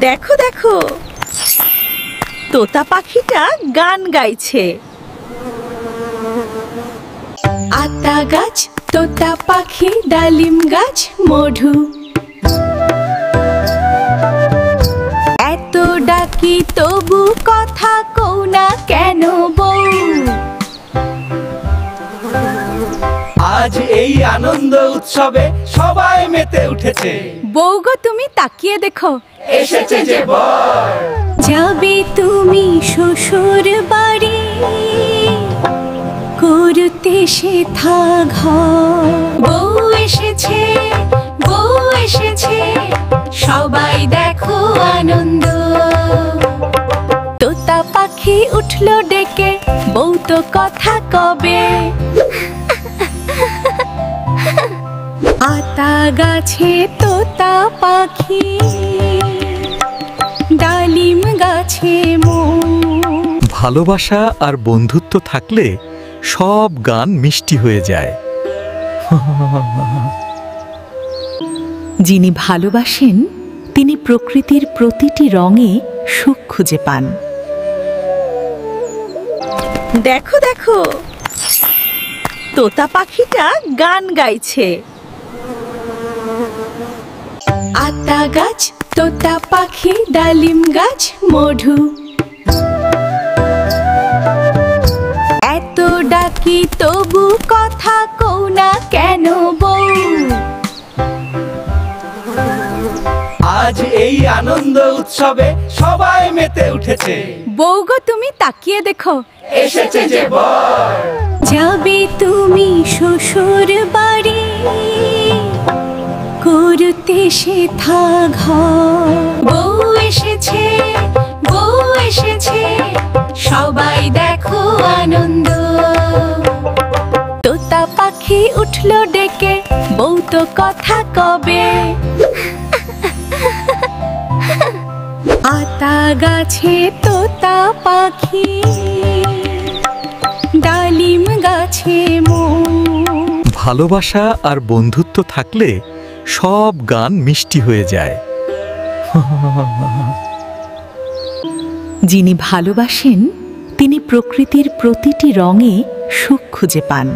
দেখো দেখো, তোতা পাখিটা গান গাইছে। আতা গাছ, তোতা পাখি, ডালিম গাছ, মধু। এত ডাকি তবু কথা কও না কেন বউ? আজ এই আনন্দ উৎসবে সবাই মেতে উঠেছে। বউ গো, তুমি তাকিয়ে দেখো, এসেছে যে বর। যাবে তুমি শ্বশুর বাড়ি, করতে সেথা ঘর। বউ এসেছে, বউ এসেছে, সবাই দেখো আনন্দ। তোতা পাখি উঠলো ডেকে, বউ তো কথা কবে। আতা গাছে তোতা পাখি, ডালিম গাছে মৌ। ভালোবাসা আর বন্ধুত্ব থাকলে সব গান মিষ্টি হয়ে যায়। যিনি ভালোবাসেন তিনি প্রকৃতির প্রতিটি রঙে সুখ খুঁজে পান। দেখো দেখো, তোতা পাখিটা গান গাইছে। আতা গাছ, তোতা পাখি, ডালিম গাছ, মধু। এত ডাকি তবু কথা কও না কেন বউ? আজ এই আনন্দ উৎসবে সবাই মেতে উঠেছে। বউ গো, তুমি তাকিয়ে দেখো, এসেছে যে বর। যাবে তুমি শ্বশুর বাড়ি, করতে সেথা ঘর। বউ এসেছে, বউ এসেছে, সবাই দেখো আনন্দ। তোতা পাখি উঠলো ডেকে, বউ তো কথা কবে। আতা গাছে তোতা পাখি, ডালিম গাছে মৌ। ভালোবাসা আর বন্ধুত্ব থাকলে সব গান মিষ্টি হয়ে যায়। যিনি ভালোবাসেন তিনি প্রকৃতির প্রতিটি রঙে সুখ খুঁজে পান।